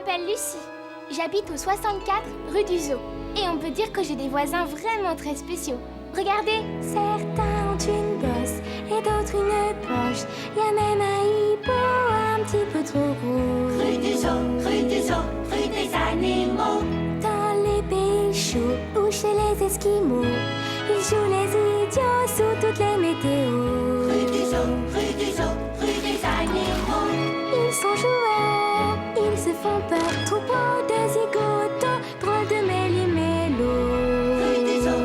m'appelle Lucie. J'habite au 64 rue du Zoo. Et on peut dire que j'ai des voisins vraiment très spéciaux. Regardez. Certains ont une bosse et d'autres une poche. Y a même un hippo un petit peu trop gros. Rue du Zoo, rue des animaux. Dans les pays chauds ou chez les Esquimaux, ils jouent les idiots sous toutes les météos. Rue du Zoo, rue des animaux. Ils sont joueurs, ils se font peur. Troupeau de zigotos, drôle de méli-mélo. Rue du Zoo,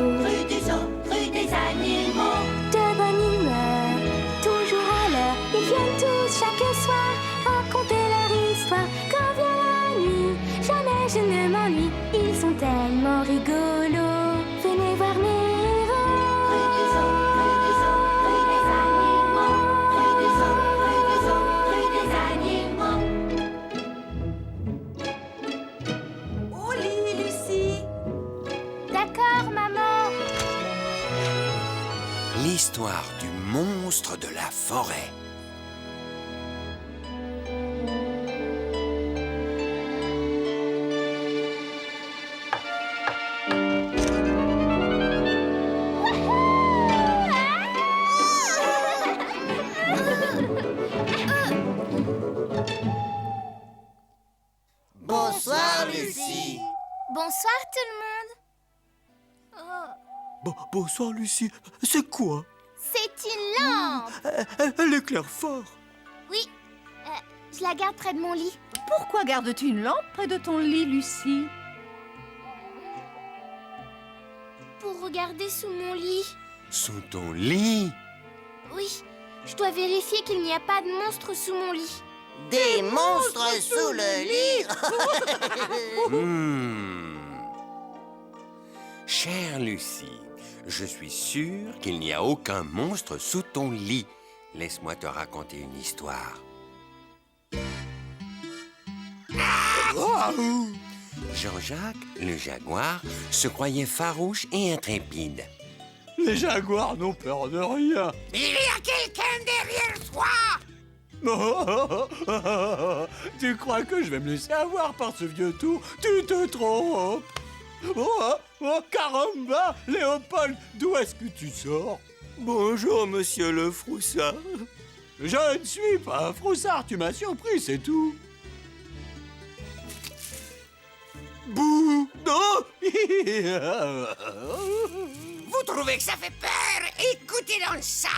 rue des animaux. De bonne humeur, toujours à l'heure. Ils viennent tous chaque soir raconter leur histoire. Quand vient la nuit, jamais je ne m'ennuie. Ils sont tellement rigolos. Venez voir mes héros. Rue du Zoo, rue des animaux. Rue du Zoo, rue des animaux. Au lit, Lucie. D'accord, maman. L'histoire du monstre de la forêt. Bonsoir, Lucie. Bonsoir tout le monde. Bonsoir, Lucie. C'est quoi? C'est une lampe. Elle éclaire fort. Oui, je la garde près de mon lit. Pourquoi gardes-tu une lampe près de ton lit, Lucie? Pour regarder sous mon lit. Sous ton lit? Oui, je dois vérifier qu'il n'y a pas de monstre sous mon lit. Des monstres sous le lit. Chère Lucie, je suis sûr qu'il n'y a aucun monstre sous ton lit. Laisse-moi te raconter une histoire. Jean-Jacques, le jaguar, se croyait farouche et intrépide. Les jaguars n'ont peur de rien. Il y a quelqu'un derrière toi! Tu crois que je vais me laisser avoir par ce vieux tout? Tu te trompes. Oh, caramba, Léopold, d'où est-ce que tu sors? Bonjour, monsieur le Froussard. Je ne suis pas un Froussard, tu m'as surpris, c'est tout. Bouh! Non! Vous trouvez que ça fait peur? Écoutez donc ça!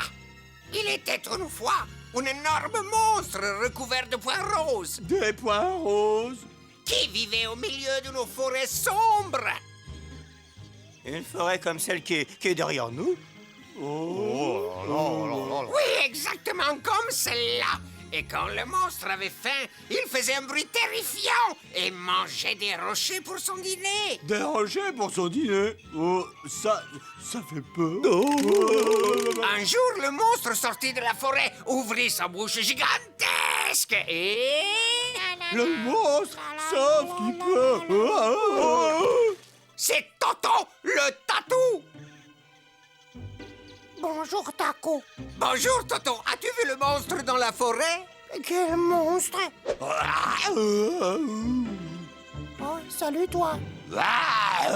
Il était une fois un énorme monstre recouvert de points roses Des points roses. qui vivait au milieu d'une forêt sombre. Une forêt comme celle qui est derrière nous? Oui, exactement comme celle-là. Et quand le monstre avait faim, il faisait un bruit terrifiant et mangeait des rochers pour son dîner. Des rochers pour son dîner? Oh, ça fait peur. Un jour, le monstre sortit de la forêt, ouvrit sa bouche gigantesque et... Le monstre, sauf qu'il peut. C'est Toto, le tatou. Bonjour, Taco. Bonjour, Toto. As-tu vu le monstre dans la forêt? Quel monstre. Oh, salut, toi. Ah,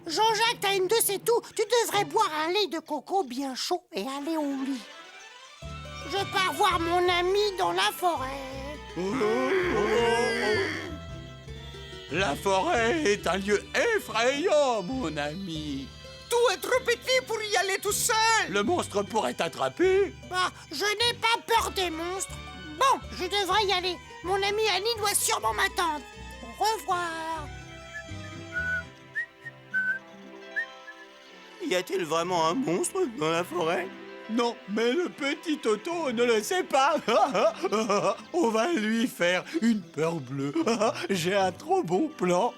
Jean-Jacques, t'as une de ces tout. Tu devrais boire un lait de coco bien chaud et aller au lit. Je pars voir mon ami dans la forêt. La forêt est un lieu effrayant, mon ami. Tout est trop petit pour y aller tout seul. Le monstre pourrait t'attraper. Bah, je n'ai pas peur des monstres. Bon, je devrais y aller. Mon ami Annie doit sûrement m'attendre. Au revoir. Y a-t-il vraiment un monstre dans la forêt? Non, mais le petit Toto ne le sait pas. On va lui faire une peur bleue. J'ai un trop bon plan.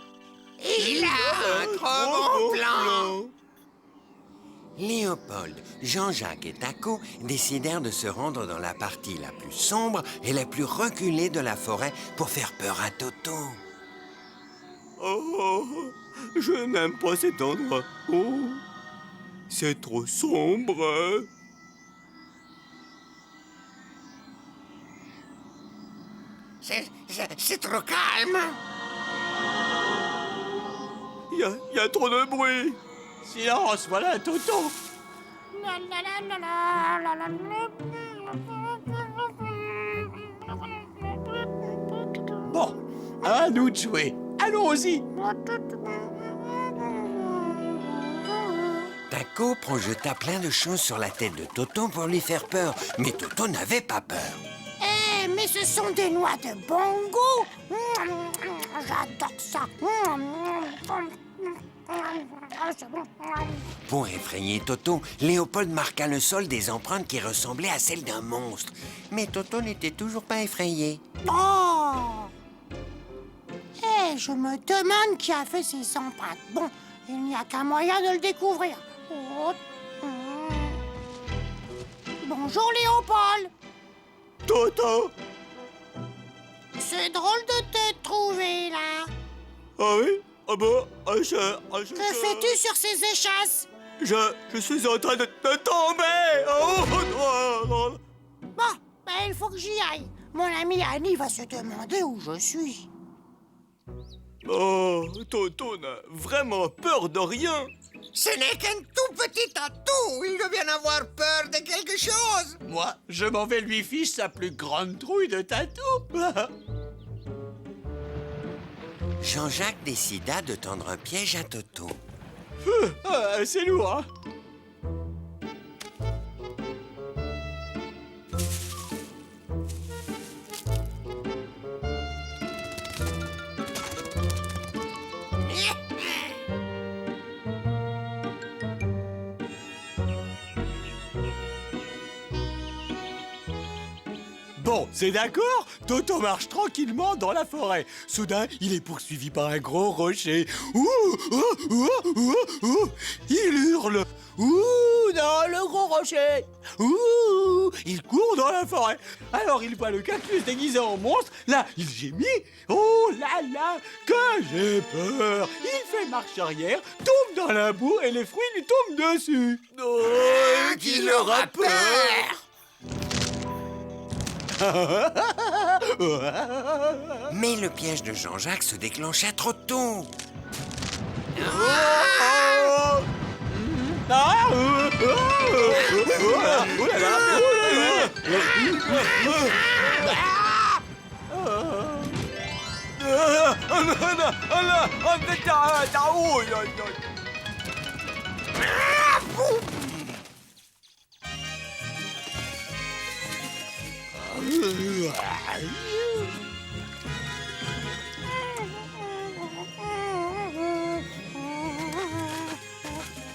Il a un trop bon plan. Léopold, Jean-Jacques et Taco décidèrent de se rendre dans la partie la plus sombre et la plus reculée de la forêt pour faire peur à Toto. Oh, je n'aime pas cet endroit. Oh, c'est trop sombre. c'est trop calme. Il y a trop de bruit. Silence, voilà Toto. La, la, la, la, la, la, la, la. Bon, à nous de jouer. Allons-y. Taco projeta plein de choses sur la tête de Toto pour lui faire peur. Mais Toto n'avait pas peur. Eh, mais ce sont des noix de bongo. J'adore ça. Pour effrayer Toto, Léopold marqua le sol des empreintes qui ressemblaient à celles d'un monstre. Mais Toto n'était toujours pas effrayé. Oh! Eh, je me demande qui a fait ces empreintes. Bon, il n'y a qu'un moyen de le découvrir. Oh. Bonjour, Léopold. Toto. C'est drôle de te trouver, là. Ah oui? Ah bah, Que fais-tu sur ces échasses? Je suis en train de tomber. Oh. Bon, ben, il faut que j'y aille. Mon ami Annie va se demander où je suis. Oh, Toto n'a vraiment peur de rien. Ce n'est qu'un tout petit tatou. Il doit bien avoir peur de quelque chose. Moi, je m'en vais lui fiche sa plus grande trouille de tatou. Jean-Jacques décida de tendre un piège à Toto. C'est lourd, hein? Bon, c'est d'accord. Toto marche tranquillement dans la forêt. Soudain, il est poursuivi par un gros rocher. Ouh, ouh, ouh, ouh, ouh. Il hurle. Ouh, dans le gros rocher. Ouh, il court dans la forêt. Alors il voit le cactus déguisé en monstre. Là, il gémit. Oh là là, que j'ai peur. Il fait marche arrière, tombe dans la boue et les fruits lui tombent dessus. Oh, qu'il aura peur. Mais le piège de Jean-Jacques se déclencha trop tôt.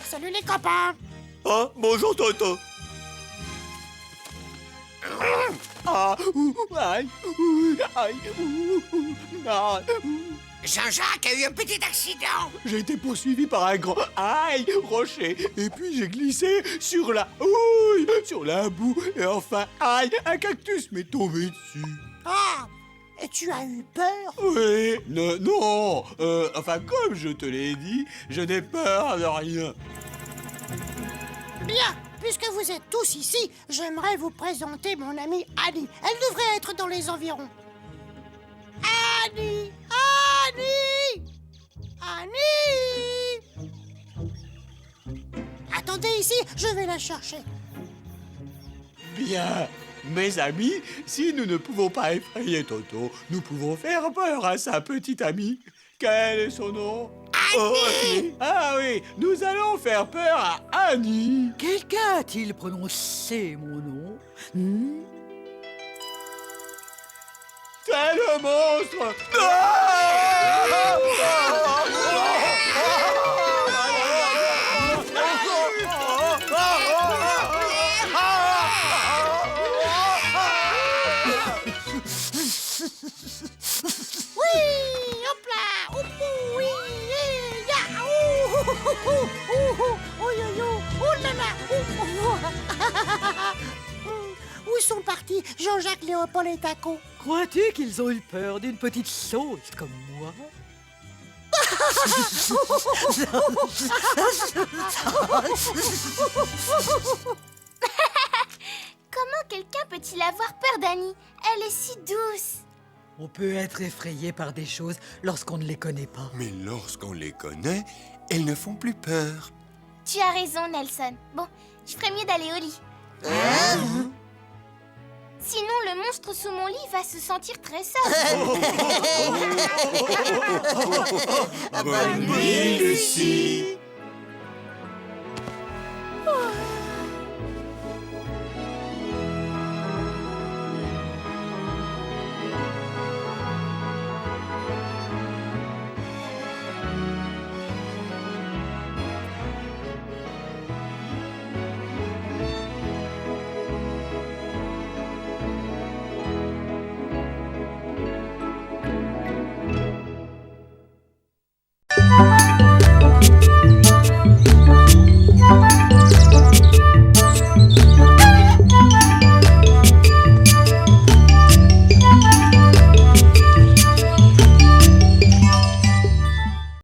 Salut les copains. Ah, bonjour Toto. Aïe, aïe, Jean-Jacques a eu un petit accident. j'ai été poursuivi par un grand rocher et puis j'ai glissé sur la boue et enfin un cactus m'est tombé dessus. Ah, et tu as eu peur? Oui, non, enfin comme je te l'ai dit, je n'ai peur de rien. Bien, puisque vous êtes tous ici, j'aimerais vous présenter mon amie Annie. Elle devrait être dans les environs. Annie! Annie! Annie! Attendez ici, je vais la chercher. Bien, mes amis, si nous ne pouvons pas effrayer Toto, nous pouvons faire peur à sa petite amie. Quel est son nom? Annie! Ah oui, nous allons faire peur à Annie. Quelqu'un a-t-il prononcé mon nom? C'est le monstre! Oui, hop là, hop, oui, ya, oh là là, Où sont partis Jean-Jacques, Léopold et Taco? Crois-tu qu'ils ont eu peur d'une petite chose comme moi? Comment quelqu'un peut-il avoir peur d'Annie? Elle est si douce. On peut être effrayé par des choses lorsqu'on ne les connaît pas. Mais lorsqu'on les connaît, elles ne font plus peur. Tu as raison, Nelson. Bon, je ferais mieux d'aller au lit. Sinon, le monstre sous mon lit va se sentir très seul. Bonne nuit, Lucie.